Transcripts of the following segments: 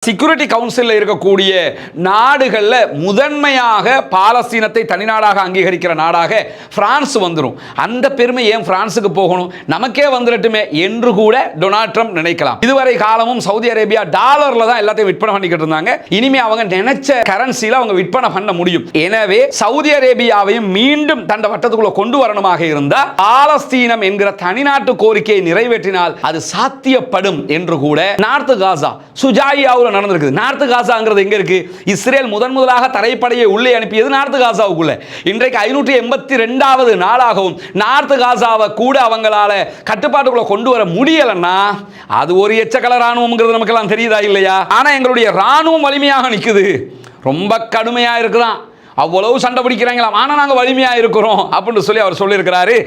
Security கவுன்சிலில் இருக்கக்கூடிய நாடுகளில் முதன்மையாக பாலஸ்தீனத்தை தனிநாடாக அங்கீகரிக்கிற நாடாக பிரான்ஸ் வந்துடும். அந்த பெருமை ஏன் பிரான்ஸுக்கு போகணும், நமக்கே வந்துடட்டுமே என்று கூட டொனால்ட் ட்ரம்ப் நினைக்கலாம். இதுவரை காலமும் சவுதி அரேபியா டாலர்ல தான் எல்லாத்தையும் விற்பனை பண்ணிக்கிட்டு இருந்தாங்க. இனிமே அவங்க நினைச்ச கரன்சில அவங்க விற்பனை பண்ண முடியும். எனவே சவுதி அரேபியாவையும் மீண்டும் தண்ட வட்டத்துக்குள்ள கொண்டு வரணுமாக இருந்தால் பாலஸ்தீனம் என்கிற தனிநாட்டு கோரிக்கையை நிறைவேற்றினால் அது சாத்தியப்படும் என்று கூட நார்த் காசா சுஜாயியாவில் நடந்திருக்கு. நார்த் காசாங்கிறது எங்க இருக்கு? இஸ்ரேல் முதலாக தரைப்படையை உள்ளே அனுப்பியது நார்த் காசாவுக்குள்ள. இன்றைக்கு 582வது நாளாகவும் நார்த் காசாவை கூட அவங்களால கட்டுப்பாட்டுக்குள்ள கொண்டு வர முடியலன்னா அது ஒரு எச்சக்கல ராணுவம்ங்கிறது நமக்கு எல்லாம் தெரியுதா இல்லையா? ஆனா எங்களுடைய ராணுவம் வலிமையாக நிக்குது, ரொம்ப கடுமையா இருக்குதான், அவ்வளவு சண்டை பிடிக்கிறாங்களாம், ஆனா நாங்க வலிமையா இருக்கிறோம் அப்படின்னு சொல்லி அவர் சொல்லியிருக்கிறாரு.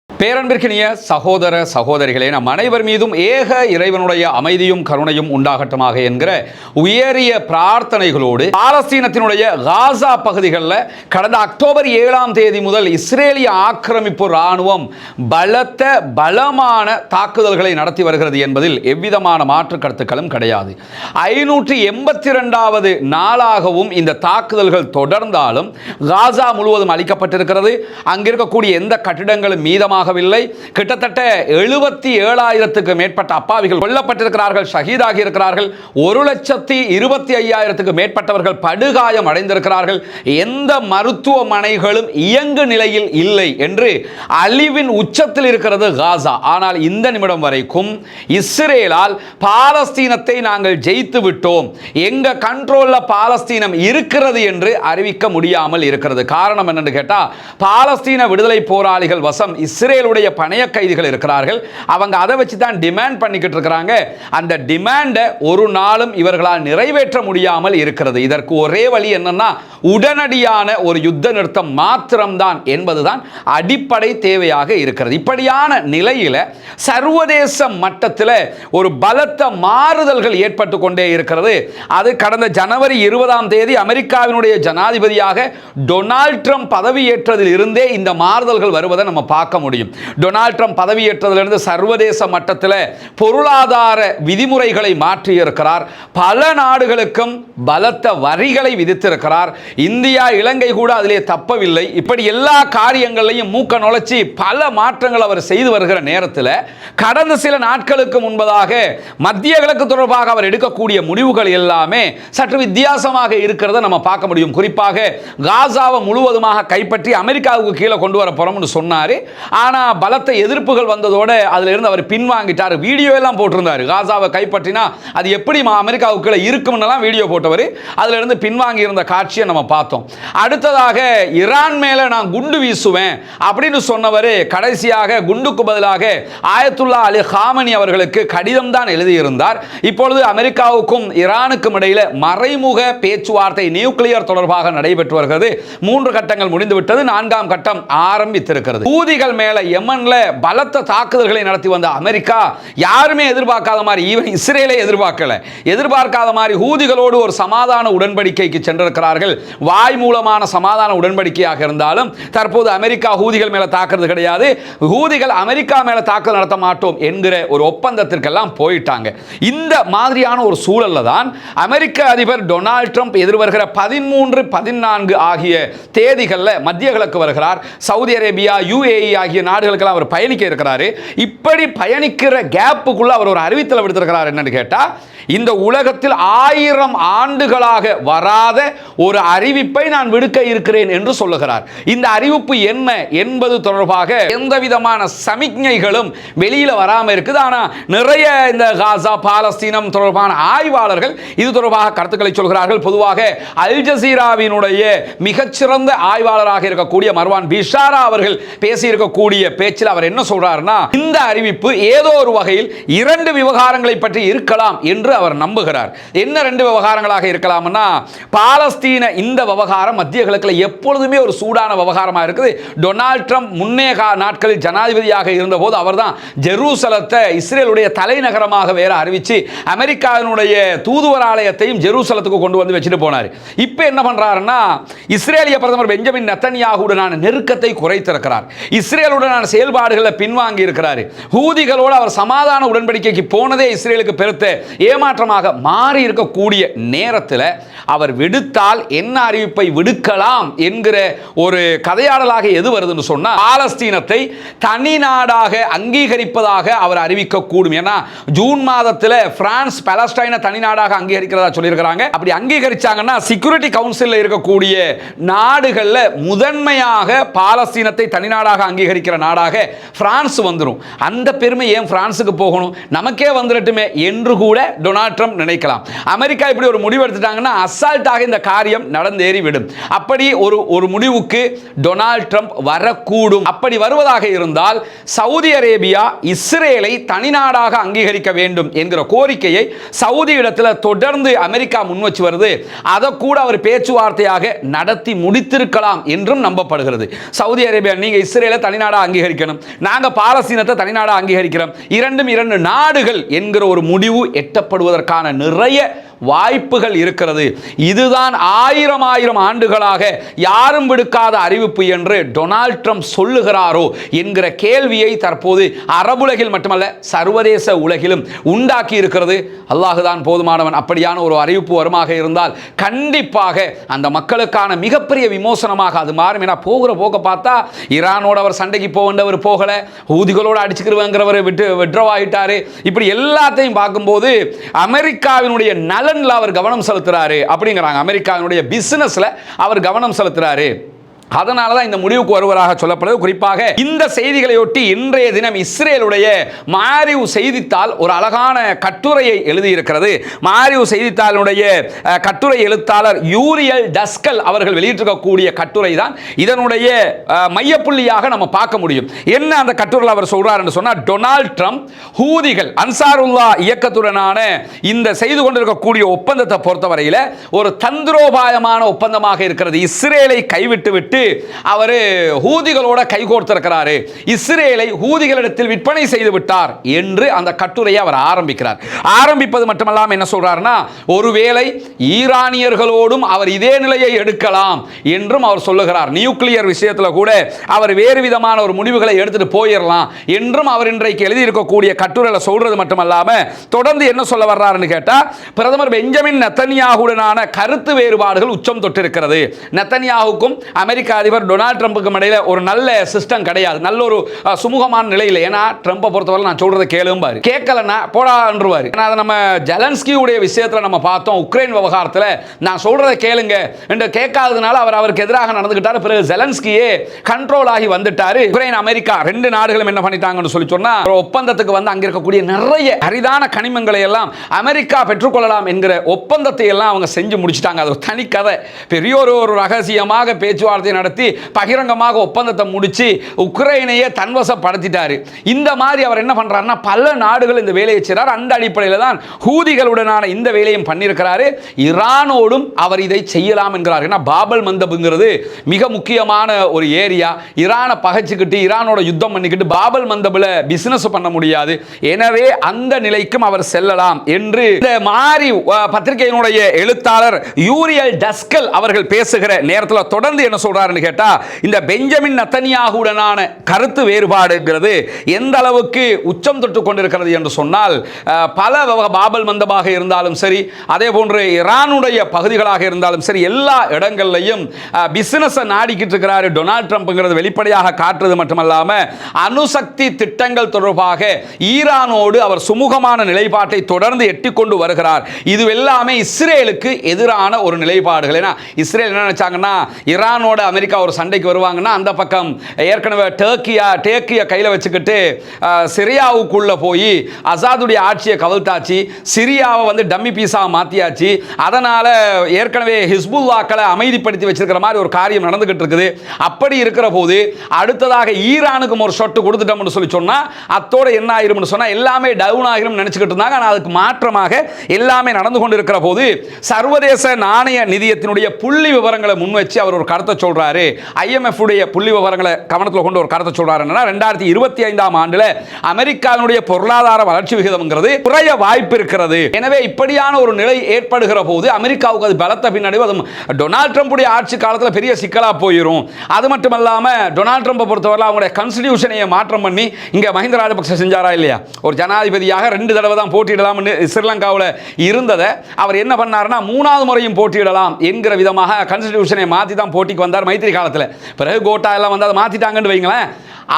பேரன்பிற்கினிய சகோதர சகோதரிகளே, நம் அனைவர் மீதும் ஏக இறைவனுடைய அமைதியும் கருணையும் உண்டாகட்டுமாக என்கிற உயரிய பிரார்த்தனைகளோடு பாலஸ்தீனத்தினுடைய காசா பகுதிகளில் கடந்த அக்டோபர் 7ஆம் தேதி முதல் இஸ்ரேலிய ஆக்கிரமிப்பு ராணுவம் பலமான தாக்குதல்களை நடத்தி வருகிறது என்பதில் எவ்விதமான மாற்று கருத்துக்களும் கிடையாது. 582வது நாளாகவும் இந்த தாக்குதல்கள் தொடர்ந்தாலும் காசா முழுவதும் அளிக்கப்பட்டிருக்கிறது. அங்கிருக்கக்கூடிய எந்த கட்டிடங்களும் மீதமாக கிட்டத்தட்ட 77,000க்கு மேற்பட்ட அப்பாவிகள் கொல்லப்பட்டிருக்கிறார்கள், ஷஹீதாகி இருக்கிறார்கள். 1,25,000க்கு மேற்பட்டவர்கள் படுகாயம் அடைந்திருக்கிறார்கள். எந்த மருத்துவமனைகளும் இயங்கு நிலையில் இல்லை என்று அழிவின் உச்சத்தில் இருக்கிறது காசா. ஆனால் இந்த நிமிடம் வரைக்கும் இஸ்ரேலால் பாலஸ்தீனத்தை நாங்கள் ஜெயித்து விட்டோம், எங்க கண்ட்ரோல்ல பாலஸ்தீனம் இருக்கிறது என்று அறிவிக்க முடியாமல் இருக்கிறது. காரணம் என்னன்னு கேட்டா, பாலஸ்தீன விடுதலை போராளிகள் வசம் இஸ்ரேலுடைய பணைய கைதிகள் இருக்கிறார்கள். அவங்க அதை வச்சு தான் டிமாண்ட் பண்ணிக்கிட்டு இருக்கிறாங்க. அந்த டிமாண்டை ஒரு நாளும் இவர்களால் நிறைவேற்ற முடியாமல் இருக்கிறது. இதற்கு ஒரே வழி என்னன்னா, உடனடியான ஒரு யுத்த நிறுத்தம் மாத்திரம்தான் என்பதுதான் அடிப்படை தேவையாக இருக்கிறது. இப்படியான நிலையில சர்வதேச மட்டத்தில் ஒரு பலத்த மாறுதல்கள் ஏற்பட்டு கொண்டே இருக்கிறது. அது கடந்த ஜனவரி 20ஆம் தேதி அமெரிக்காவினுடைய ஜனாதிபதியாக டொனால்ட் ட்ரம்ப் பதவியேற்றதில் இருந்தே இந்த மாறுதல்கள் வருவதை நம்ம பார்க்க முடியும். டொனால்ட் ட்ரம்ப் பதவியேற்றதிலிருந்து சர்வதேச மட்டத்தில் பொருளாதார விதிமுறைகளை மாற்றியிருக்கிறார். பல நாடுகளுக்கும் பலத்த வரிகளை விதித்திருக்கிறார். இந்தியா, இலங்கை கூட அதிலே தப்பவில்லை. இப்படி எல்லா காரியங்களையும் மூக்க நுழைச்சி பல மாற்றங்கள் அவர் செய்து வருகிற நேரத்தில் கடந்த சில நாட்களுக்கு முன்பதாக மத்திய கிழக்கு தொடர்பாக அவர் எடுக்கக்கூடிய முடிவுகள் எல்லாமே சற்று வித்தியாசமாக இருக்கிறத நம்ம பார்க்க முடியும். குறிப்பாக காசாவை முழுவதுமாக கைப்பற்றி அமெரிக்காவுக்கு கீழே கொண்டு வர போறோம்னு சொன்னாரு. ஆனா பலத்த எதிர்ப்புகள் வந்ததோட அதுல இருந்து அவர் பின்வாங்கிட்டார். வீடியோ எல்லாம் போட்டிருந்தாரு, காசாவை கைப்பற்றினா அது எப்படி அமெரிக்காவுக்குள்ள இருக்கும்னு வீடியோ போட்டவர் அதுல இருந்து பின்வாங்கி இருந்த காட்சியை நம்ம பார்த்தோம். அடுத்ததாக ஈரான் மேல நான் குண்டு வீசுவேன் அப்படின்னு சொன்னவர் கடைசியாக குண்டுக்கு பதிலாக ஆயத்துல்லா அலி காமனி அவர்களுக்கு கடிதம் தான் எழுதியிருந்தார். இப்பொழுது அமெரிக்காவுக்கும் ஈரானுக்கும் இடையில மறைமுக பேச்சுவார்த்தை நியூக்ளியர் தொடர்பாக நடைபெற்று வருகிறது. 3 கட்டங்கள் முடிந்துவிட்டது, 4ஆம் கட்டம் ஆரம்பித்திருக்கிறது. ஊதிகள் மேல யமன்ல பலத்த தாக்குதல்களை நடத்தி வந்த அமெரிக்கா யாருமே எதிர்பார்க்காத மாதிரி, ஈவன் இஸ்ரேலை எதிர்பார்க்காத மாதிரி ஹூதிகளோடு ஒரு சமாதான உடன்படிக்கைக்கு சென்றிருக்கிறார்கள். வாய் மூலமான சமாதான உடன்படிக்கையாக இருந்தாலும் தற்போது அமெரிக்கா ஹூதிகள் மேல தாக்குறது கிடையாது, ஹூதிகள் அமெரிக்கா மேல தாக்குதல் நடத்த மாட்டோம் என்கிற ஒரு ஒப்பந்தத்திற்கெல்லாம் போயிட்டாங்க. இந்த மாதிரியான ஒரு சூழல்ல தான் அமெரிக்க அதிபர் டொனால்ட் ட்ரம்ப் எதிர்வருகிற 13, 14 ஆகிய தேதிகளில் மத்திய கிழக்கு வருகிறார். சவுதி அரேபியா, UAE ஆகிய நாடுகளுக்கெல்லாம் அவர் பயணிக்க இருக்கிறாரு. இப்படி பயணிக்கிற கேப்புக்குள்ள அவர் ஒரு அறிவித்தல் விடுத்திருக்கிறார். என்னன்னு கேட்டா, இந்த உலகத்தில் 1000 ஆண்டுகளாக வராத ஒரு அறிவிப்பை நான் விடுக்க இருக்கிறேன் என்று சொல்லுகிறார். இந்த அறிவிப்பு என்ன என்பது தொடர்பாக எந்த விதமான சமிக்ஞைகளும் வெளியில வராம இருக்குது. ஆனா நிறைய இந்த காசா பாலஸ்தீனம் தொடர்பான ஆய்வாளர்கள் இது தொடர்பாக கருத்துக்களை சொல்கிறார்கள். பொதுவாக அல் ஜசீராவினுடைய மிகச்சிறந்த ஆய்வாளராக இருக்கக்கூடிய மர்வான் பிஷாரா அவர்கள் பேசியிருக்கக்கூடிய இருக்கக்கூடிய பேச்சில் அவர் என்ன சொல்றாருன்னா, இந்த அறிவிப்பு ஏதோ ஒரு வகையில் இரண்டு விவகாரங்களை பற்றி இருக்கலாம் என்று அவர் நம்புகிறார். என்ன ரெண்டு விவகாரங்களாக இருக்கலாம்னா, பாலஸ்தீன இந்த விவகாரம் மத்திய கிழக்கில் எப்பொழுதுமே ஒரு சூடான விவகாரமாக இருக்குது. டொனால்ட் ட்ரம்ப் முன்னே நாட்களில் ஜனாதிபதியாக இருந்தபோது அவர்தான் ஜெருசலத்தை இஸ்ரேலுடைய தலைநகரமாக வேற அறிவிச்சு அமெரிக்காவினுடைய தூதுவர் ஆலயத்தையும் ஜெருசலத்துக்கு கொண்டு வந்து வச்சுட்டு போனார். இப்போ என்ன பண்றாருன்னா, இஸ்ரேலிய பிரதமர் பெஞ்சமின் நெத்தன்யாகுவுடனான நெருக்கத்தை குறைத்திருக்கிறார். இஸ்ரேலுடனான செயல்பாடுகளை பின்வாங்கி இருக்கிறார். ஹூதிகளோடு அவர் சமாதான உடன்படிக்கைக்கு போனதே இஸ்ரேலுக்கு பெருத்த ஏமாற்றமாக மாறி இருக்கக்கூடிய நேரத்தில் அவர் விடுத்தால் என்ன அறிவிப்பை விடுக்கலாம் என்கிற ஒரு கதையாடலாக எது வருதுன்னு சொன்னா, பாலஸ்தீனத்தை தனி நாடாக அங்கீகரிப்பதாக அவர் அறிவிக்கக்கூடும். ஏன்னா ஜூன் மாதத்தில் பிரான்ஸ் பாலஸ்தீனை தனி நாடாக அங்கீகரிக்கிறதா சொல்லியிருக்கிறாங்க. அப்படி அங்கீகரிச்சாங்கன்னா செக்யூரிட்டி கவுன்சிலில் இருக்கக்கூடிய நாடுகள்ல முதன்மையாக பாலஸ்தீனத்தை தனி நாடாக அங்கீகரிக்கிற நாடாக பிரான்ஸ் வந்துடும். அந்த பெருமை ஏன் பிரான்ஸுக்கு போகணும், நமக்கே வந்துடட்டுமே என்று கூட டொனால்ட் ட்ரம்ப் நினைக்கலாம். அமெரிக்கா இப்படி ஒரு முடிவு எடுத்துட்டாங்கன்னா அசால்ட்டாக இந்த காரியம் நடந்தேறிவிடும். அப்படி ஒரு முடிவுக்கு டொனால்ட் ட்ரம்ப் வரக்கூடும். அப்படி வருவதாக இருந்தால் சவுதி அரேபியா இஸ்ரேலை தனிநாடாக அங்கீகரிக்க வேண்டும் என்கிற கோரிக்கையை சவுதி இடத்தில் தொடர்ந்து அமெரிக்கா முன்வச்சு வருது. அதை கூட அவர் பேச்சுவார்த்தையாக நடத்தி முடித்திருக்கலாம் என்றும் நம்பப்படுகிறது. சவுதி அரேபியா, நீங்க இஸ்ரேலை தனிநாடாக அங்கீகரிக்கணும், நாங்க பாலஸ்தீனத்தை தனிநாடாக அங்கீகரிக்கிறோம், இரண்டும் இரண்டு நாடுகள் என்கிற ஒரு முடிவு எட்டப்படுவதற்கான நிறைய வாய்ப்புகள் இருக்கிறது. இதுதான் ஆயிரம் ஆண்டுகளாக யாரும் விடுக்காத அறிவிப்பு என்று டொனால்ட் ட்ரம்ப் சொல்லுகிறாரோ என்கிற கேள்வியை தற்போது அரபுலகில் மட்டுமல்ல சர்வதேச உலகிலும் உண்டாக்கி இருக்கிறது. அல்லாஹுதான் போதுமானவன். அப்படியான ஒரு அறிவிப்பு வருமாக இருந்தால் கண்டிப்பாக அந்த மக்களுக்கான மிகப்பெரிய விமோசனமாக அது மாறும். என போகிற போக்க பார்த்தா ஈரானோட அவர் சண்டைக்கு போகின்றவர் போகல, ஊதிகளோடு அடிச்சுக்கிறவங்கிறவர் விட்ரவாயிட்டாரு. இப்படி எல்லாத்தையும் பார்க்கும்போது அமெரிக்காவினுடைய நல அவர் கவனம் செலுத்துறாரு அப்படிங்கிறாங்க. அமெரிக்காவினுடைய பிசினஸ்ல அவர் கவனம் செலுத்துறாரு. அதனால தான் இந்த முடிவுக்கு வருவதாக சொல்லப்படுது. குறிப்பாக இந்த செய்திகளையொட்டி இன்றைய தினம் இஸ்ரேலுடைய மாரிவ் செய்தித்தாள் ஒரு அழகான கட்டுரையை எழுதியிருக்கிறது. மாரிவ் செய்தித்தாளுடைய கட்டுரை எழுத்தாளர் யூரியல் டஸ்கல் அவர்கள் வெளியிட்டிருக்கக்கூடிய கட்டுரை தான் இதனுடைய மையப்புள்ளியாக நம்ம பார்க்க முடியும். என்ன அந்த கட்டுரையில் அவர் சொல்றார் என்று சொன்னால், டொனால்ட் ட்ரம்ப் ஹூதிகள் அன்சாருல்லா இயக்கத்துடனான இந்த செய்து கொண்டிருக்கக்கூடிய ஒப்பந்தத்தை பொறுத்தவரையில் ஒரு தந்திரோபாயமான ஒப்பந்தமாக இருக்கிறது. இஸ்ரேலை கைவிட்டு விட்டு அவர் ஹூதிகளோட கைகோர்த்திருக்கிறாரு, இஸ்ரேலை ஹூதிகளிடத்தில் விற்பனை செய்து விட்டார் என்று அந்த கட்டுரையை அவர் ஆரம்பிக்கிறார். ஆரம்பிப்பது மட்டுமல்லாமல் என்ன சொல்றாருன்னா, ஒருவேளை ஈரானியர்களோடும் அவர் இதே நிலையை எடுக்கலாம் என்றும் அவர் சொல்லுகிறார். நியூக்ளியர் விஷயத்தில் கூட அவர் வேறு விதமான ஒரு முடிவுகளை எடுத்துட்டு போயிடலாம் என்றும் அவர் இன்றைக்கு எழுதியிருக்கக்கூடிய கட்டுரையில் சொல்றது மட்டுமல்லாம தொடர்ந்து என்ன சொல்ல வர்றாருன்னு கேட்டா, பிரதமர் பெஞ்சமின் நெத்தன்யாகுடனான கருத்து வேறுபாடுகள் உச்சம் தொட்டிருக்கிறது. நெத்தன்யாகுக்கும் அமெரிக்க அதிபர் டொனால்ட் ட்ரம்புக்கும் இடையில ஒரு நல்ல சிஸ்டம் கிடையாது, நல்ல ஒரு சுமூகமான நிலையில். ஏன்னா ட்ரம்பை பொறுத்தவரை நான் சொல்றதை கேளும்பாரு, கேட்கலன்னா போடான்றுவாரு. அதை நம்ம ஜெலன்ஸ்கியுடைய விஷயத்தில் நம்ம பார்த்தோம். உக்ரைன் விவகாரத்தில் நான் சொல்றதை கேளுங்க என்று கேட்காததுனால அவருக்கு எதிராக நடந்துகிட்டார். பிறகு ஜெலன்ஸ்கியே கண்ட்ரோல் ஆகி வந்துட்டாரு. உக்ரைன் அமெரிக்கா ரெண்டு நாடுகளும் என்ன பண்ணிட்டாங்கன்னு சொல்லி சொன்னா, ஒரு ஒப்பந்தத்துக்கு வந்து அங்க இருக்கக்கூடிய நிறைய அரிதான கனிமங்களை எல்லாம் அமெரிக்கா பெற்றுக்கொள்ளலாம் என்கிற ஒப்பந்தத்தை எல்லாம் அவங்க செஞ்சு முடிச்சிட்டாங்க. அது ஒரு தனி கதை. பெரிய ஒரு ரகசியமாக பேச்சுவார்த்தை நடத்தி பகிரங்கமாக ஒப்பந்தத்தை முடிச்சு உக்ரைனையே தன்வசப்படுத்திட்டாரு. இந்த மாதிரி அவர் என்ன பண்றாருன்னா, பல நாடுகள் இந்த வேலையை செய்றார். அந்த அடிப்படையில் தான் ஹூதிகளுடனான இந்த வேலையும் பண்ணியிருக்கிறாரு. ஈரானோடும் அவர் இதை செய்யலாம் என்கிறார். ஏன்னா பாபல் மந்தப்ங்கிறது மிக முக்கியமான ஒரு ஏரியா. ஈரானை பகைச்சுக்கிட்டு ஈரானோட யுத்தம் பண்ணிக்கிட்டு பாபல் மந்தபில் பிசினஸ் பண்ண முடியாது. எனவே அந்த நிலைக்கும் அவர் செல்லலாம் என்று இந்த மாரி பத்திரிகையினுடைய எழுத்தாளர் யூரியல் டஸ்கல் அவர்கள் பேசுகிற நேரத்தில் தொடர்ந்து என்ன சொல்றாருன்னு கேட்டா, இந்த பெஞ்சமின் நெத்தன்யாகுடனான கருத்து வேறுபாடுங்கிறது எந்த அளவுக்கு உச்சம் தொட்டு கொண்டிருக்கிறது என்று சொன்னால், பல பாபல் மந்தபாக இருந்தாலும் சரி, அதே போன்று ஈரானுடைய பகுதிகளாக இருந்தாலும் சரி, எல்லா இடங்கள்லையும் பிசினஸ் நாடிக்கிட்டு இருக்கிறாரு டொனால்ட் ட்ரம்ப்ங்கிறது வெளிப்படையாக காட்டுறது மட்டுமல்லாம அணுசக்தி திட்டங்கள் தொடர்பாக ஈரானோடு அவர் சுமூகமான நிலைப்பாட்டை தொடர்ந்து எட்டிக்கொண்டு வருகிறார். இது எல்லாமே இஸ்ரேலுக்கு எதிரான ஒரு நிலைப்பாடுகள். ஏன்னா இஸ்ரேல் என்ன நினைச்சாங்கன்னா, ஈரானோட அமெரிக்கா ஒரு சண்டைக்கு வருவாங்கன்னா அந்த பக்கம் ஏற்கனவே டேக்கியை கையில் வச்சுக்கிட்டு சிரியாவுக்குள்ள போய் அசாதுடைய ஆட்சியை கவிழ்த்தாச்சு, சிரியாவை வந்து டம்மி பீஸா மாத்தியாச்சு. அதனால ஏற்கனவே ஹிஸ்புல்லாக்களை அமைதிப்படுத்தி வச்சிருக்கிற மாதிரி ஒரு காரியம் நடந்துகிட்டு இருக்குது. அப்படி இருக்கிற போது அடுத்ததாக ஈரானுக்கும் ஒரு ஷொட்டு கொடுத்துட்டோம்னு சொல்லி சொன்னா அத்தோட என்ன ஆயிரும்னு சொன்னா எல்லாமே டவுன் ஆகிரும் நினைச்சுக்கிட்டு இருந்தாங்க. ஆனால் அதுக்கு மாற்றமாக எல்லாமே நடந்து கொண்டிருக்கிற போது சர்வதேச நாணய நிதியத்தினுடைய புள்ளி விவரங்களை முன்வச்சு அவர் ஒரு கருத்தை சொல்றாரு. IMF உடைய புள்ளி விவரங்களை கவனத்தில் கொண்டு ஒரு கருத்தை சொல்றாரு. 2025ஆம் ஆண்டுல அமெரிக்காவுடைய பொருளாதார வளர்ச்சி விகிதம்ங்கிறது குறைய வாய்ப்பு இருக்கிறது. எனவே இப்படியான ஒரு நிலை ஏற்படுகிற போது அமெரிக்காவுக்கு அது பலத்த பின்னடைவு. அது டொனால்ட் ட்ரம்புடைய ஆட்சி காலத்தில் பெரிய சிக்கலா போயிடும். அது மட்டுமல்லாம டொனால்ட் ட்ரம்பை பொறுத்தவரை அவங்களுடைய கான்ஸ்டிடியூஷனை மாற்றம் பண்ணி இங்க மஹிந்த ராஜபக்ச செஞ்சாரா இல்லையா, ஒரு ஜனாதிபதியாக 2 தடவை தான் போட்டியிடலாம்னு ஸ்ரீலங்காவில் இருந்ததை அவர் என்ன பண்ணாருன்னா 3வது முறையும் போட்டியிடலாம் என்கிற விதமாக கான்ஸ்டிடியூஷனை மாற்றி தான் போட்டிக்கு வந்தார் மைத்திரி காலத்தில். பிறகு கோட்டா எல்லாம் வந்து அதை மாற்றிட்டாங்கன்னு வைங்களேன்.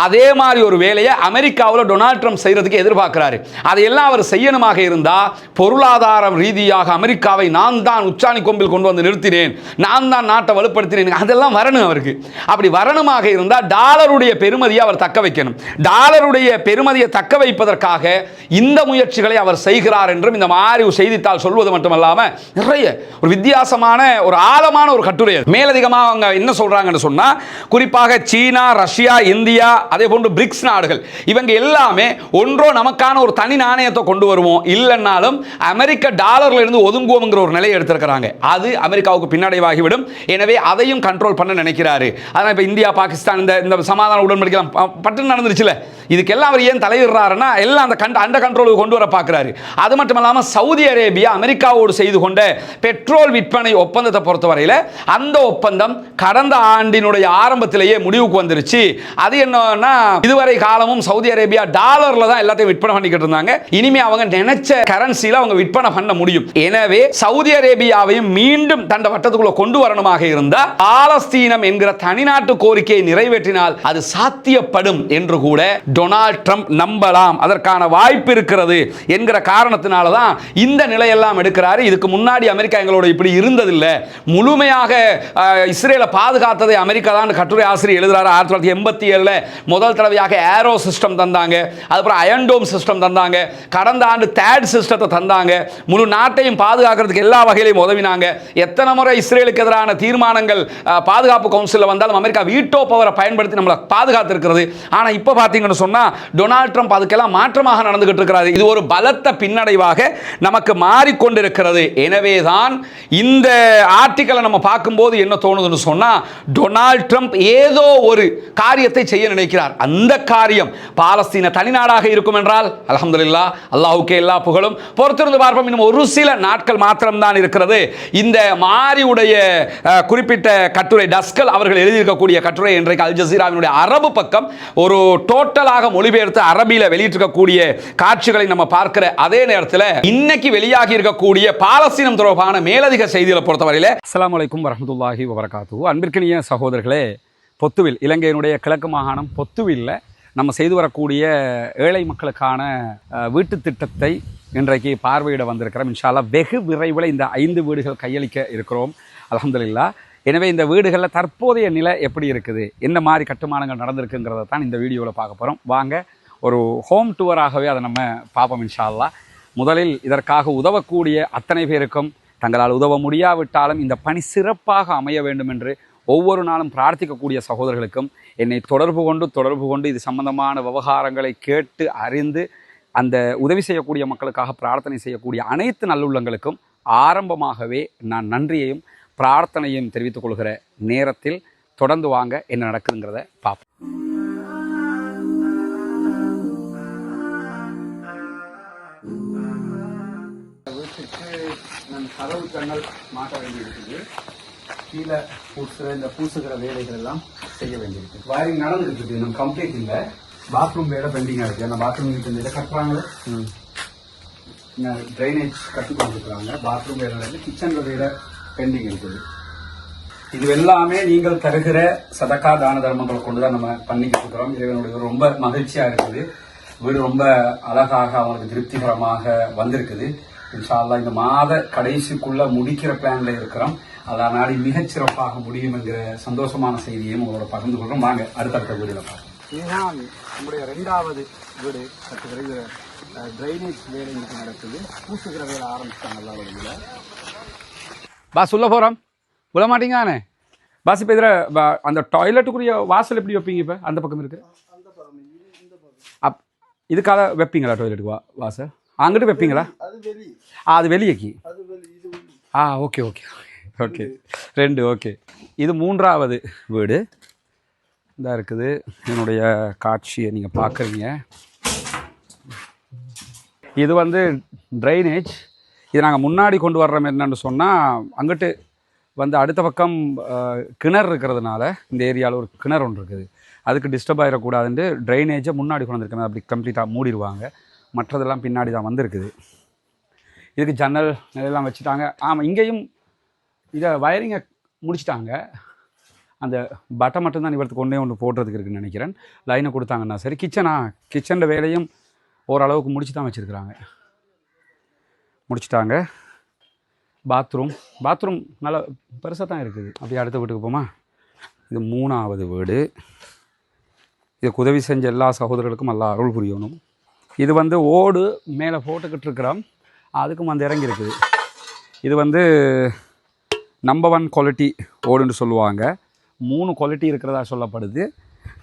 அதே மாதிரி ஒரு வேலையை அமெரிக்காவில் டொனால்ட் ட்ரம்ப் செய்யறதுக்கு எதிர்பார்க்கிறாரு. அதையெல்லாம் அவர் செய்யணுமாக இருந்தால் பொருளாதார ரீதியாக அமெரிக்காவை நான் தான் உச்சாணி கொம்பில் கொண்டு வந்து நிறுத்தினேன், நான் தான் நாட்டை வலுப்படுத்தினேன், அதெல்லாம் வரணும் அவருக்கு. அப்படி வரணுமாக இருந்தால் டாலருடைய பெருமதியை அவர் தக்க வைக்கணும். டாலருடைய பெருமதியை தக்க வைப்பதற்காக இந்த முயற்சிகளை அவர் செய்கிறார் என்றும் இந்த மாதிரி செய்தித்தாள் சொல்வது மட்டுமல்லாமல் நிறைய ஒரு வித்தியாசமான ஒரு ஆழமான ஒரு கட்டுரை. மேலதிகமாக அவங்க என்ன சொல்றாங்கன்னு சொன்னா, குறிப்பாக சீனா, ரஷ்யா, இந்தியா, அதே போன்று பிரிக்ஸ் நாடுகள் இவங்க எல்லாமே ஒன்றோ நமக்கான ஒரு தனி நாணயத்தை கொண்டு வருவோம், இல்லைன்னாலும் அமெரிக்க டாலர்ல இருந்து ஒதுங்குவோம்ங்கிற ஒரு நிலையை எடுத்திருக்கிறாங்க. அது அமெரிக்காவுக்கு பின்னடைவாகிவிடும். எனவே அதையும் கண்ட்ரோல் பண்ண நினைக்கிறாரு. அதனால இப்ப இந்தியா பாகிஸ்தான் இந்த சமாதான உடன்படிக்கை பட்டு நடந்துருச்சுல, இதுக்கெல்லாம் அவர் ஏன் தலையிடுறாருன்னா எல்லாம் அந்த கண்ட்ரோலுக்கு கொண்டு வர பார்க்கிறாரு. அது மட்டும் இல்லாமல் சவுதி அரேபியா அமெரிக்காவோடு செய்து கொண்ட பெட்ரோல் விற்பனை ஒப்பந்தத்தை பொறுத்தவரையில் அந்த ஒப்பந்தம் கடந்த ஆண்டினுடைய ஆரம்பத்திலேயே முடிவுக்கு வந்துருச்சு. அது என்னன்னா இதுவரை காலமும் சவுதி அரேபியா டாலர்ல தான் எல்லாத்தையும் விற்பனை பண்ணிக்கிட்டு இருந்தாங்க. இனிமே அவங்க நினைச்ச கரன்சில அவங்க விற்பனை பண்ண முடியும். எனவே சவுதி அரேபியாவையும் மீண்டும் தண்ட வட்டத்துக்குள்ள கொண்டு வரணுமாக இருந்தால் பாலஸ்தீனம் என்கிற தனிநாட்டு கோரிக்கையை நிறைவேற்றினால் அது சாத்தியப்படும் என்று கூட டொனால்ட் ட்ரம்ப் நம்பலாம். அதற்கான வாய்ப்பு இருக்கிறது என்கிற காரணத்தினால தான் இந்த நிலையெல்லாம் எடுக்கிறாரு. இதுக்கு முன்னாடி அமெரிக்கா எங்களோட இப்படி இருந்ததில்லை, முழுமையாக இஸ்ரேலை பாதுகாத்ததை அமெரிக்கா தான் கட்டுரை ஆசிரியர் எழுதுறாரு. 1987 முதல் தடவையாக ஏரோ சிஸ்டம் தந்தாங்க, அதுக்கப்புறம் அயன்டோம் சிஸ்டம் தந்தாங்க, கடந்த ஆண்டு தேட் சிஸ்டத்தை தந்தாங்க, முழு நாட்டையும் பாதுகாக்கிறதுக்கு எல்லா வகையிலையும் உதவினாங்க. எத்தனை முறை இஸ்ரேலுக்கு எதிரான தீர்மானங்கள் பாதுகாப்பு கவுன்சிலில் வந்தாலும் அமெரிக்கா வீட்டோ பவரை பயன்படுத்தி நம்மளை பாதுகாத்து இருக்கிறது. ஆனால் இப்போ பார்த்தீங்கன்னு சொன்னா டொனால்ட் ட்ரம்ப் அதுக்கெல்லாம் மாற்றமாக நடந்துகிட்டு இருக்கிறாரு. இது ஒரு பலத்த பின்னடைவாக நமக்கு மாறிக்கொண்டிருக்கிறது. எனவே தான் இந்த ஆர்டிக்கலை நம்ம பார்க்கும்போது என்ன தோணுதுன்னு சொன்னா, டொனால்ட் ட்ரம்ப் ஏதோ ஒரு காரியத்தை செய்ய நினைக்கிறார். அந்த காரியம் பாலஸ்தீன தனிநாடாக இருக்கும் என்றால் அல்ஹம்துலில்லாஹ், அல்லாஹ்வுக்கே எல்லா புகழும். பொறுத்திருந்து பார்ப்போம். இன்னும் ஒரு சில நாட்கள் மாத்திரம்தான் இருக்கிறது. இந்த மாரியுடைய குறிப்பிட்ட கட்டுரை, டஸ்கல் அவர்கள் எழுதியிருக்கக்கூடிய கட்டுரை இன்றைக்கு அல் ஜசீராவினுடைய அரபு பக்கம் ஒரு டோட்டலாக மொழிபெயர்த்து அரபியில் வெளியிட்டிருக்கக்கூடிய காட்சிகளை நம்ம பார்க்கிற அதே நேரத்தில் இன்னைக்கு வெளியாகி இருக்கக்கூடிய பாலஸ்தீனம் தொடர்பான மேலதிக செய்திகளை பொறுத்தவரையில் அஸ்ஸலாமு அலைக்கும் வரஹ்மத்துல்லாஹி வபரகாத்துஹு. அன்பிற்கினிய சகோதரர்களே, பொத்துவில் இலங்கையினுடைய கிழக்கு மாகாணம் பொத்துவில்ல நம்ம செய்து வரக்கூடிய ஏழை மக்களுக்கான வீட்டு திட்டத்தை இன்றைக்கு பார்வையிட வந்திருக்கிறோம். இன்ஷா அல்லாஹ் வெகு விரைவில் இந்த 5 வீடுகள் கையளிக்க இருக்கிறோம் அல்ஹம்துலில்லாஹ். எனவே இந்த வீடுகளில் தற்போதைய நிலை எப்படி இருக்குது, என்ன மாதிரி கட்டுமானங்கள் நடந்திருக்குங்கிறத தான் இந்த வீடியோவில் பார்க்க போகிறோம். வாங்க ஒரு ஹோம் டூராகவே அதை நம்ம பார்ப்போம் இன்ஷா அல்லாஹ். முதலில் இதற்காக உதவக்கூடிய அத்தனை பேருக்கும், தங்களால் உதவ முடியாவிட்டாலும் இந்த பணி சிறப்பாக அமைய வேண்டும் என்று ஒவ்வொரு நாளும் பிரார்த்திக்கக்கூடிய சகோதரர்களுக்கும் என்னை தொடர்பு கொண்டு இது சம்பந்தமான விவகாரங்களை கேட்டு அறிந்து அந்த உதவி செய்யக்கூடிய மக்களுக்காக பிரார்த்தனை செய்யக்கூடிய அனைத்து நல்லுள்ளங்களுக்கும் ஆரம்பமாகவே நான் நன்றியையும் பிரார்த்தனையும் தெரிவித்துக் கொள்கிற நேரத்தில் தொடர்ந்து வாங்க என்ன நடக்குதுங்கிறத பார்ப்போம். வீட்டுக்கு நான் கதவு ஜன்னல் மாட்ட வேண்டியிருக்குது. கீழே பூசுகிற வேலைகள் எல்லாம் செய்ய வேண்டியிருக்கு. வயரிங் நடந்துருக்கு, நம்ம கம்ப்ளீட் இல்லை. பாத்ரூம் வேலை பெண்டிங்காக இருக்குது. அந்த பாத்ரூம் இதை கட்டுறாங்க, ட்ரைனேஜ் கட்டி கொண்டிருக்கிறாங்க. பாத்ரூம் வேலை நடந்து, கிச்சனில் வேலை பெண்டிங் இருக்குது. இது எல்லாமே நீங்கள் தருகிற சதக்கா தான தர்மங்களை கொண்டுதான் நம்ம பண்ணிக்கிட்டு இருக்கிறோம். இறைவனுடைய ரொம்ப மகிழ்ச்சியா இருக்குது. வீடு ரொம்ப அழகாக அவங்களுக்கு திருப்திகரமாக வந்திருக்குது. இன்ஷா அல்லாஹ் இந்த மாத கடைசிக்குள்ள முடிக்கிற பிளான்ல இருக்கிறோம். அதான் நாளை மிகச்சிறப்பாக முடியும் என்கிற சந்தோஷமான செய்தியையும் உங்களோட பகிர்ந்து கொள்றோம். வாங்க அடுத்தடுத்த வீடியோவில் பார்ப்போம். இதுதான் நம்முடைய 2வது வீடு கட்டுகிற ட்ரைனேஜ் வேலை இன்னைக்கு நடக்குது. பூசுகிற வேலை ஆரம்பிச்சிட்டாங்க எல்லா வழியில். பாஸ் உள்ள போகிறோம். விட மாட்டீங்க தானே பாஸ்? இப்போ இதில் அந்த டாய்லெட்டுக்குரிய வாசல் எப்படி வைப்பீங்க? இப்போ அந்த பக்கம் இருக்கு. இதுக்காக வைப்பீங்களா டாய்லெட்டுக்கு வாசல்? அங்கிட்டு வைப்பீங்களா? அது வெளியேக்கி. Okay okay okay 2 okay. இது 3வது வீடு இதாக இருக்குது. என்னுடைய காட்சியை நீங்கள் பார்க்குறீங்க. இது வந்து ட்ரைனேஜ். இது நாங்கள் முன்னாடி கொண்டு வர்றோம். என்னென்னு சொன்னால் அங்கிட்டு வந்து அடுத்த பக்கம் கிணறு இருக்கிறதுனால இந்த ஏரியாவில் ஒரு கிணறு ஒன்று இருக்குது. அதுக்கு டிஸ்டர்ப் ஆகிடக்கூடாதுன்ட்டு ட்ரைனேஜை முன்னாடி கொண்டு வந்திருக்கேன். அப்படி கம்ப்ளீட்டாக மூடிடுவாங்க. மற்றதெல்லாம் பின்னாடி தான் வந்திருக்குது. இதுக்கு ஜன்னல் நிலையெல்லாம் வச்சுட்டாங்க. ஆமாம், இங்கேயும் இதை வயரிங்கை முடிச்சிட்டாங்க. அந்த பட்டை மட்டும்தான் இவருக்கு ஒன்று போடுறதுக்கு இருக்குதுன்னு நினைக்கிறேன். லைனை கொடுத்தாங்கன்னா சரி. கிச்சனில் வேலையும் ஓரளவுக்கு முடிச்சு தான் வச்சுருக்குறாங்க. முடிச்சிட்டாங்க. பாத்ரூம் நல்லா பெருசாக தான் இருக்குது. அப்படியே அடுத்த வீட்டுக்கு போமா. இது 3வது வீடு. இதுக்கு உதவி செஞ்ச எல்லா சகோதரர்களுக்கும் நல்லா அருள் புரியணும். இது வந்து ஓடு மேலே போட்டுக்கிட்டு இருக்கிறோம். அதுக்கும் வந்து இறங்கி இருக்குது. இது வந்து நம்பர் 1 குவாலிட்டி ஓடுன்னு சொல்லுவாங்க. 3 குவாலிட்டி இருக்கிறதா சொல்லப்படுது.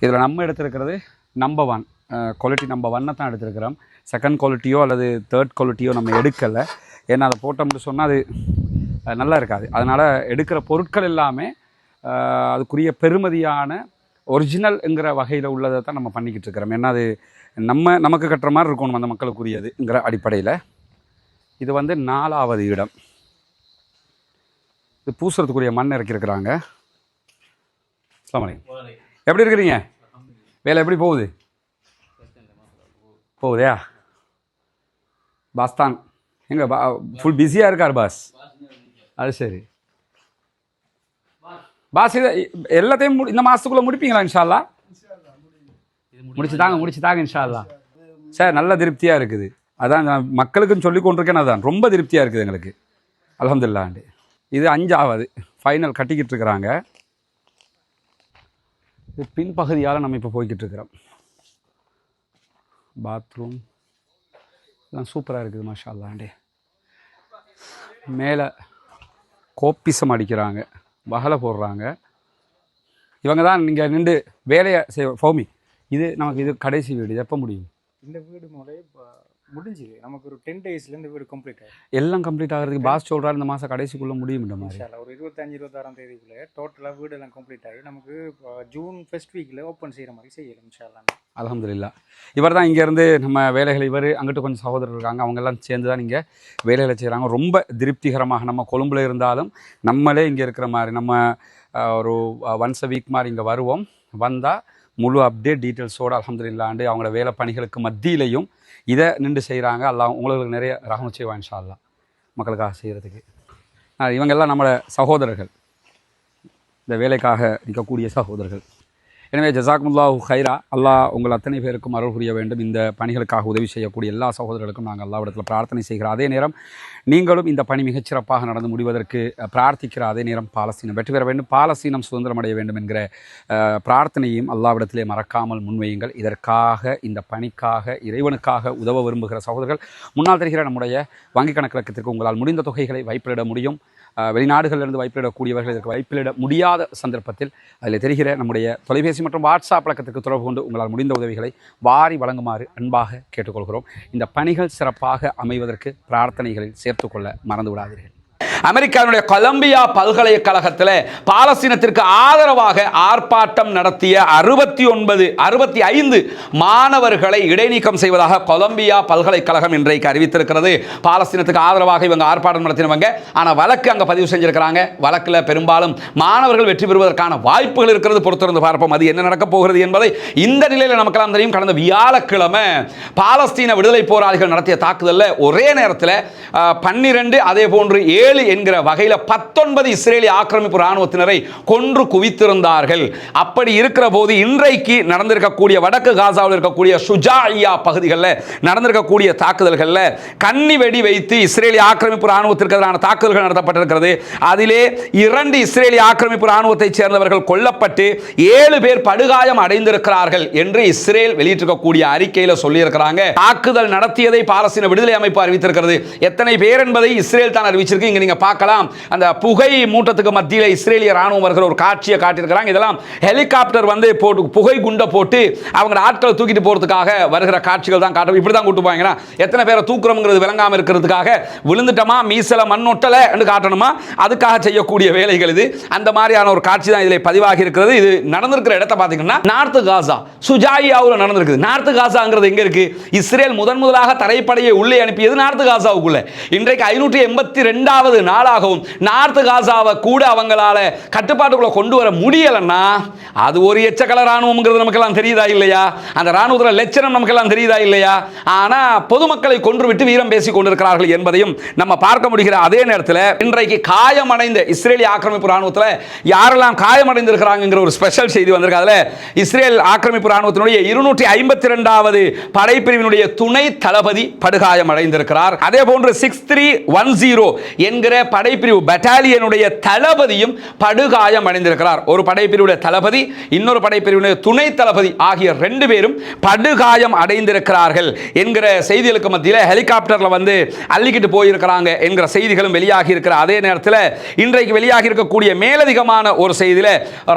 இதில் நம்ம எடுத்துருக்கிறது நம்பர் 1 குவாலிட்டி. நம்பர் 1 தான் எடுத்துருக்கிறோம். செகண்ட் குவாலிட்டியோ அல்லது தேர்ட் குவாலிட்டியோ நம்ம எடுக்கலை. ஏன்னா அதை போட்டோம்னு சொன்னால் அது நல்லா இருக்காது. அதனால் எடுக்கிற பொருட்கள் எல்லாமே அதுக்குரிய பெருமதியான ஒரிஜினல்ங்கிற வகையில் உள்ளதை தான் நம்ம பண்ணிக்கிட்டு இருக்கிறோம். ஏன்னா அது நமக்கு கட்டுற மாதிரி இருக்கணும் அந்த மக்களுக்குரியதுங்கிற அடிப்படையில். இது வந்து 4வது இடம். இது பூசுறதுக்குரிய மண் இறக்கியிருக்கிறாங்க. அஸ்ஸலாமு அலைக்கும். எப்படி இருக்கிறீங்க? வேலை எப்படி போகுதா? பாஸ் தான் எங்க ஃபுல் பிஸியாக இருக்கார் பாஸ்? அது சரி பாஸ். இது எல்லாத்தையும் இந்த மாதத்துக்குள்ளே முடிப்பீங்களா? இன்ஷா அல்லாஹ் முடிச்சு தாங்க இன்ஷா அல்லாஹ். சார் நல்ல திருப்தியாக இருக்குது. அதான் நான் மக்களுக்குன்னு சொல்லி கொண்டிருக்கேன். அதான் ரொம்ப திருப்தியாக இருக்குது எங்களுக்கு. அல்ஹம்துலில்லாஹ். இது 5வது ஃபைனல் கட்டிக்கிட்டு இருக்கிறாங்க. இது பின்பகுதியால் நம்ம இப்போ போய்கிட்டு இருக்கிறோம். பாத்ரூம் எல்லாம் சூப்பராக இருக்குது மாஷா அல்லாஹ். மேலே கோப்பிசம் அடிக்கிறாங்க, வகலை போடுறாங்க. இவங்க தான் நீங்கள் நின்று வேலையை ஃபௌமி. இது கடைசி வீடு. இது எப்போ முடியும்? இந்த வீடு முடிஞ்சுது. நமக்கு ஒரு 10 daysல இந்த வீடு கம்ப்ளீட் ஆகும். எல்லாம் கம்ப்ளீட் ஆகிறதுக்கு பாஸ் சொல்கிறாரு இந்த மாதம் கடைசிக்குள்ளே முடியும். இந்த மாதிரி ஒரு 25-26 தேதிக்குள்ளே டோட்டலாக வீடு எல்லாம் கம்ப்ளீட் ஆகி நமக்கு ஜூன் ஃபர்ஸ்ட் வீக்கில் ஓப்பன் செய்கிற மாதிரி செய்யலாம் இன்ஷா அல்லாஹ். அல்ஹம்துலில்லாஹ். இவர் தான் இங்கேருந்து நம்ம வேலைகள். இவர் அங்கிட்டு கொஞ்சம் சகோதரர் இருக்காங்க. அவங்கெல்லாம் சேர்ந்து தான் இங்கே வேலைகளை செய்கிறாங்க. ரொம்ப திருப்திகரமாக. நம்ம கொழும்பில் இருந்தாலும் நம்மளே இங்கே இருக்கிற மாதிரி நம்ம ஒரு ஒன்ஸ் a வீக் மாதிரி இங்கே வருவோம். வந்தால் முழு அப்டேட் டீட்டெயில்ஸோடு அல்ஹம்துலில்லாஹ் அவங்களோட வேலை பணிகளுக்கு மத்தியிலையும் இதை நின்று செய்கிறாங்க. அல்லாஹ் உங்களுக்கு நிறைய ரஹமத் செய்வான் இன்ஷா அல்லாஹ் மக்களுக்காக செய்கிறதுக்கு. இவங்கெல்லாம் நம்மளோட சகோதரர்கள், இந்த வேலைக்காக நிற்கக்கூடிய சகோதரர்கள். எனவே ஜஸாக்குமுல்லாஹு ஹைரா. அல்லாஹ் உங்கள் அத்தனை பேருக்கும் அருள் புரிய வேண்டும். இந்த பணிகளுக்காக உதவி செய்யக்கூடிய எல்லா சகோதரர்களுக்கும் நாங்கள் அல்லாஹ்விடத்தில் பிரார்த்தனை செய்கிறோம். அதே நேரம் நீங்களும் இந்த பணி மிகச்சிறப்பாக நடந்து முடிவதற்கு பிரார்த்திக்கிற அதே நேரம் பாலஸ்தீனம் வெற்றி பெற வேண்டும், பாலஸ்தீனம் சுதந்திரம் அடைய வேண்டும் என்கிற பிரார்த்தனையும் அல்லாஹ்விடத்திலே மறக்காமல் முன்வையுங்கள். இதற்காக இந்த பணிக்காக இறைவனுக்காக உதவ விரும்புகிற சகோதரர்கள் முன்னால் தெரிகிற நம்முடைய வங்கி கணக்கிற்கு உங்களால் முடிந்த தொகைகளை வைப்பிலிட முடியும். வெளிநாடுகளிலிருந்து வைப்பிலிடக்கூடியவர்கள் இதற்கு வைப்பிலிட முடியாத சந்தர்ப்பத்தில் அதில் தெரிகிற நம்முடைய தொலைபேசி மற்றும் வாட்ஸ்அப் பழக்கத்துக்கு தொடர்பு கொண்டு உங்களால் முடிந்த உதவிகளை வாரி வழங்குமாறு அன்பாக கேட்டுக்கொள்கிறோம். இந்த பணிகள் சிறப்பாக அமைவதற்கு பிரார்த்தனைகளில் சேர்த்துக்கொள்ள மறந்து விடாதீர்கள். அமெரிக்காவினுடைய கொலம்பியா பல்கலைக்கழகத்தில் பாலஸ்தீனத்திற்கு ஆதரவாக ஆர்ப்பாட்டம் நடத்திய 65 மாணவர்களை இடைநீக்கம் செய்வதாக கொலம்பியா பல்கலைக்கழகம் இன்றைக்கு அறிவித்திருக்கிறது. பாலஸ்தீனத்துக்கு ஆதரவாக இவங்க ஆர்ப்பாட்டம் நடத்தினவங்க. ஆனால் வழக்கு அங்கே பதிவு செஞ்சிருக்கிறாங்க. வழக்கில் பெரும்பாலும் மாணவர்கள் வெற்றி பெறுவதற்கான வாய்ப்புகள் இருக்கிறது. பொறுத்திருந்து பார்ப்போம் அது என்ன நடக்கப் போகிறது என்பதை. இந்த நிலையில் நமக்கெல்லாம் தெரியும், கடந்த வியாழக்கிழமை பாலஸ்தீன விடுதலை போராளிகள் நடத்திய தாக்குதலில் ஒரே நேரத்தில் 12 அதே போன்று 7 என்கிற வகையில் 19 இஸ்ரேலிய ஆக்கிரமிப்பு ராணுவத்தினரை கொன்று குவித்திருந்தார்கள். அப்படி இருக்கிற போது இன்றைக்கு நடந்திருக்கக்கூடிய வடக்கு காசாவில் இருக்கக்கூடிய ஷுஜாஇயா பகுதிகளில் நடந்திருக்கக்கூடிய தாக்குதல்களில் கன்னி வெடி வைத்து இஸ்ரேலிய ஆக்கிரமிப்பு ராணுவத்திற்கு எதிரான தாக்குதல்கள் நடத்தப்பட்டிருக்கிறது. அதிலே 2 இஸ்ரேலிய ஆக்கிரமிப்பு ராணுவத்தைச் சேர்ந்தவர்கள் கொல்லப்பட்டு 7 பேர் படுகாயம் அடைந்திருக்கிறார்கள் என்று இஸ்ரேல் வெளியிட்டிருக்கக்கூடிய அறிக்கையில் சொல்லியிருக்கிறாங்க. தாக்குதல் நடத்தியதை பாலஸ்தீன விடுதலை அமைப்பு அறிவித்திருக்கிறது. எத்தனை பேர் என்பதை இஸ்ரேல் தான் அறிவிச்சிருக்கு. இங்க நீங்க பார்க்கலாம், அந்த புகை மூட்டத்துக்கு மத்தியில் இஸ்ரேலிய ராணுவம் வருகிற ஒரு காட்சியை காட்டியிருக்கிறாங்க. இதெல்லாம் ஹெலிகாப்டர் வந்து போட்டு புகை குண்டை போட்டு அவங்க ஆட்களை தூக்கிட்டு போறதுக்காக வருகிற காட்சிகள் தான் காட்டும். இப்படி தான் கூட்டு போவாங்கன்னா எத்தனை பேரை தூக்குறோம்ங்கிறது விளங்காம இருக்கிறதுக்காக விழுந்துட்டோமா மீசல மண்ணொட்டல என்று காட்டணுமா, அதுக்காக செய்யக்கூடிய வேலைகள் இது. அந்த மாதிரியான ஒரு காட்சி தான் இதில் பதிவாகி இருக்கிறது. இது நடந்திருக்கிற இடத்தை பார்த்தீங்கன்னா நார்த் காசா சுஜாயியாவில் நடந்திருக்குது. நார்த் காசாங்கிறது எங்க இருக்கு? இஸ்ரேல் முதலாக தரைப்படையை உள்ளே அனுப்பியது நார்த் காசாவுக்குள்ள. இன்றைக்கு 582வது நாளாகவும் நார்த் காசாவை கூட அவங்களால கட்டுப்பாட்டுக்குள்ள கொண்டு வர முடியலன்னா அது ஒரு எச்சக்கல ராணுவம்ங்கிறது நமக்கெல்லாம் தெரியுதா இல்லையா? அந்த ராணுவத்தில் லட்சணம் நமக்கெல்லாம் தெரியுதா இல்லையா? ஆனா பொதுமக்களை கொன்று விட்டு வீரம் பேசிக் கொண்டிருக்கிறார்கள் என்பதையும் நம்ம பார்க்க முடிகிற அதே நேரத்தில் இன்றைக்கு காயமடைந்த இஸ்ரேலிய ஆக்கிரமிப்பு ராணுவத்தில் யாரெல்லாம் காயமடைந்திருக்கிறாங்கிற ஒரு ஸ்பெஷல் செய்தி வந்திருக்கு. அதுல இஸ்ரேல் ஆக்கிரமிப்பு ராணுவத்தினுடைய 252வது படைப்பிரிவினுடைய துணை தளபதி படுகாயம் அடைந்திருக்கிறார். அதே போன்று 6310 என்கிற படைப்பிரிவு பட்டாலியனுடைய தளபதியும் படுகாயம் அடைந்திருக்கிறார். ஒரு படைப்பிரிவுடைய தளபதி, இன்னொரு படைப்பிரிவினுடைய துணை தளபதி ஆகிய 2 பேரும் படுகாயம் அடைந்திருக்கிறார்கள் என்கிற செய்திகளுக்கு மத்தியில் ஹெலிகாப்டர்ல வந்து அள்ளிக்கிட்டு போயிருக்கிறாங்க என்கிற செய்திகளும் வெளியாகி இருக்கிற அதே நேரத்தில் இன்றைக்கு வெளியாகி இருக்கக்கூடிய மேலதிகமான ஒரு செய்தியில்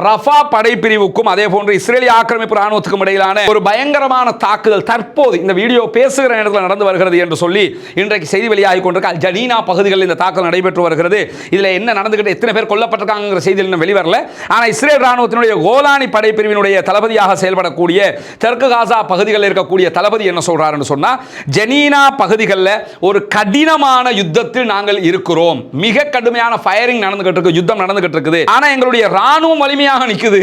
ரஃபா படைப்பிரிவுக்கும் அதே போன்று இஸ்ரேலிய ஆக்கிரமிப்பு ராணுவத்துக்கும் இடையிலான ஒரு பயங்கரமான தாக்குதல் தற்போது இந்த வீடியோ பேசுகிற நேரத்தில் நடந்து வருகிறது என்று சொல்லி இன்றைக்கு செய்தி வெளியாகி கொண்டிருக்க அல் ஜனீனா பகுதிகளில் இந்த தாக்குதல் நடைபெற்று வருகிறது. இதில் என்ன நடந்துகிட்டு எத்தனை பேர் கொல்லப்பட்டிருக்காங்கிற செய்தியில் இன்னும் வெளிவரல. ஆனால் இஸ்ரேல் ராணுவத்தினுடைய கோலானி படைப்பிரிவினுடைய தளபதியாக செயல்படக்கூடிய தெற்கு காசா பகுதிகளில் இருக்கக்கூடிய தளபதி என்ன சொல்றாருன்னு சொன்னா, ஜனீனா பகுதிகளில் ஒரு கடினமான யுத்தத்தில் நாங்கள் இருக்கிறோம். மிக கடுமையான ஃபயரிங் நடந்துகிட்டு இருக்கு, யுத்தம் நடந்துகிட்டு இருக்குது. ஆனா எங்களுடைய ராணுவம் வலிமையாக நிக்குது.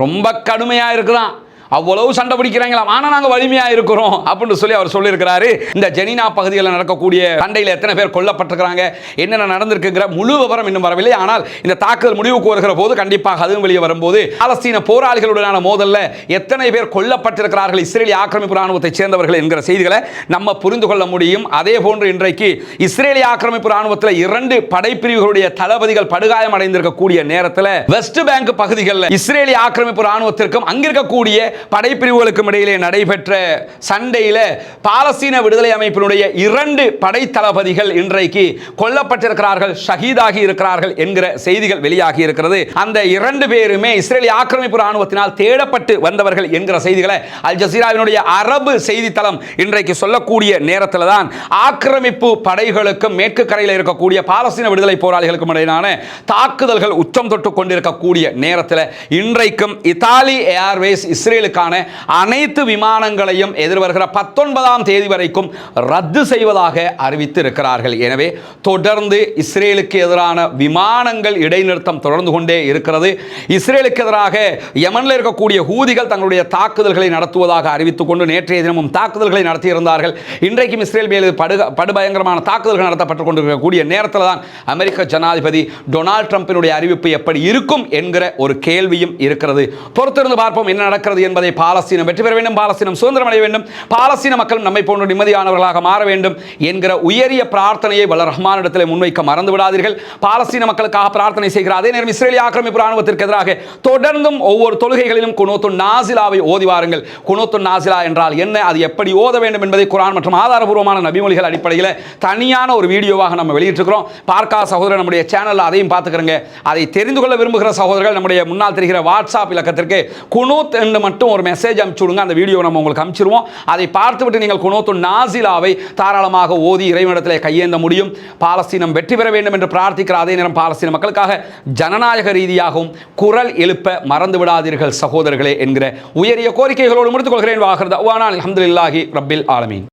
ரொம்ப கடுமையா இருக்குதான், அவ்வளவு சண்டை பிடிக்கிறாங்களாம், ஆனால் நாங்கள் வலிமையாக இருக்கிறோம் அப்படின்னு சொல்லி அவர் சொல்லியிருக்கிறாரு. இந்த ஜெனினா பகுதிகளில் நடக்கக்கூடிய சண்டையில் எத்தனை பேர் கொல்லப்பட்டிருக்கிறாங்க, என்னென்ன நடந்திருக்குங்கிற முழு விவரம் இன்னும் வரவில்லை. ஆனால் இந்த தாக்குதல் முடிவுக்கு வருகிற போது கண்டிப்பாக அதுவும் வெளியே வரும்போது பாலஸ்தீன போராளிகளுடனான மோதலில் எத்தனை பேர் கொல்லப்பட்டிருக்கிறார்கள் இஸ்ரேலிய ஆக்கிரமிப்பு ராணுவத்தைச் சேர்ந்தவர்கள் என்கிற செய்திகளை நம்ம புரிந்து கொள்ள முடியும். அதே போன்று இன்றைக்கு இஸ்ரேலிய ஆக்கிரமிப்பு ராணுவத்தில் 2 படைப்பிரிவுகளுடைய தளபதிகள் படுகாயம் அடைந்திருக்கக்கூடிய நேரத்தில் வெஸ்ட் பேங்க் பகுதிகளில் இஸ்ரேலிய ஆக்கிரமிப்பு ராணுவத்திற்கும் அங்கிருக்கக்கூடிய படைப்பிரிவுகளுக்கும் இடையிலே நடைபெற்ற சண்டையில் பாலஸ்தீன விடுதலை அமைப்பினுடைய 2 படை தளபதிகள் இன்றைக்கு கொல்லப்பட்டிருக்கிறார்கள், ஷஹீதாகி இருக்கிறார்கள் என்கிற செய்திகள் வெளியாகி இருக்கிறது. அந்த 2 பேருமே இஸ்ரேலிய ஆக்கிரமிப்பு ராணுவத்தினால் தேடப்பட்டு வந்தவர்கள் என்கிற செய்திகளை அல் ஜசீராவினுடைய அரபு செய்தித்தளம் இன்றைக்கு சொல்லக்கூடிய நேரத்தில் தான் ஆக்கிரமிப்பு படைகளுக்கும் மேற்கு கரையில் இருக்கக்கூடிய பாலஸ்தீன விடுதலை போராளிகளுக்கும் இடையிலான தாக்குதல்கள் உச்சம் தொட்டு கொண்டிருக்கக்கூடிய நேரத்தில் இன்றைக்கும் இத்தாலி ஏர்வேஸ் இஸ்ரேலுக்கான அனைத்து விமானங்களையும் எதிர்வருகிற 19ஆம் தேதி வரைக்கும் ரத்து செய்வதாக அறிவித்து இருக்கிறார்கள். எனவே தொடர்ந்து இஸ்ரேலுக்கு எதிரான விமானங்கள் இடைநிறுத்தம் தொடர்ந்து கொண்டே இருக்கிறது. இஸ்ரேலுக்கு எதிராக யமனில் இருக்கக்கூடிய ஹூதிகள் தங்களுடைய தாக்குதல்களை நடத்துவதாக அறிவித்துக் கொண்டு நேற்றைய தினமும் தாக்குதல்களை நடத்தியிருந்தார்கள். இன்றைக்கும் இஸ்ரேல் மீது படுபயங்கரமான தாக்குதல்கள் நடத்தப்பட்டுக் கொண்டிருக்கக்கூடிய நேரத்தில் தான் அமெரிக்க ஜனாதிபதி டொனால்ட் ட்ரம்பினுடைய அறிவிப்பு எப்படி இருக்கும் என்கிற ஒரு கேள்வியும் இருக்கிறது. பொறுத்திருந்து பார்ப்போம் என்ன நடக்கிறது என்பதை. பாலஸ்தீனம் வெற்றி பெற வேண்டும், பாலஸ்தீனம் சுதந்திரம் அடைய வேண்டும், பாலஸ்தீன மக்கள் நம்மை போன்ற நிம்மதியானவர்களாக மாற வேண்டும் என்கிற உயரிய பிரார்த்தனையை வல்லர் ரஹ்மானிடத்தில் முன்வைக்க மறந்து விடாதீர்கள். பாலஸ்தீன மக்களுக்காக பிரார்த்தனை செய்கிற அதே நேரம் இஸ்ரேலிய ஆக்கிரமிப்பு ராணுவத்திற்கு எதிராக தொடர்ந்தும் ஒவ்வொரு தொழுகைகளிலும் குனூத்துன் நாசிலாவை ஓதி வாருங்கள். குனூத்துன் நாசிலா என்றால் என்ன, அது எப்படி ஓத வேண்டும் என்பதை குர்ஆன் மற்றும் ஆதாரபூர்வமான நபிமொழிகள் அடிப்படையில் தனியான ஒரு வீடியோவாக நம்ம வெளியிட்டிருக்கிறோம். பார்க்காத சகோதரர் நம்முடைய சேனலில் அதையும் பார்த்துக்கிறங்க. அதை தெரிந்து கொள்ள விரும்புகிற சகோதரர்கள் நம்முடைய முன்னால் தெரிகிற வாட்ஸ்அப் இலக்கத்திற்கு குனூத் என்று மட்டும் ஒரு மெசேஜ் அனுப்பிச்சுடுங்க. அந்த வீடியோ நம்ம உங்களுக்கு அனுப்பிச்சிருவோம். அதை பார்த்துவிட்டு நீங்கள் குனூத்துன் நாசிலாவை தாராளமாக ஓதி இறைவனிடத்தில் கையேந்த முடியும். பாலஸ்தீனம் வெற்றி பெற வேண்டும் என்று பிரார்த்திக்கிற அதே நேரம் பாலஸ்தீன மக்களுக்காக ஜனநாயக ரீதியாகவும் குரல் எழுப்ப மறந்து விடாதீர்கள் சகோதரர்களே என்கிற உயரிய கோரிக்கைகளோடு முடித்துக் கொள்கிறேன். வாஹிர் தஅவானா அல்ஹம்துலில்லாஹி ரப்பில் ஆலமீன்.